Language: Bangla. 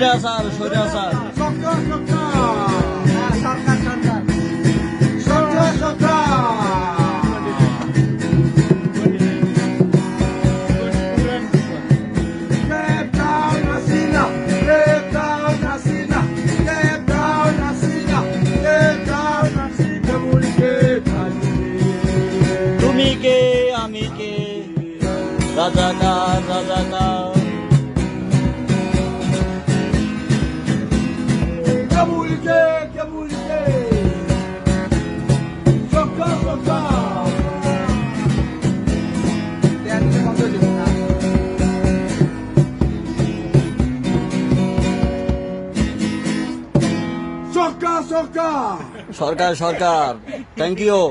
স্বৈরাচার স্বৈরাচার সরকার সরকার Step down Hasina, step down Hasina, step down Hasina, step down Hasina, বলকে তুমি কে আমি কে রাজাকার রাজাকার বলকে সরকার সরকার সরকার সরকার সরকার সরকার থ্যাংক ইউ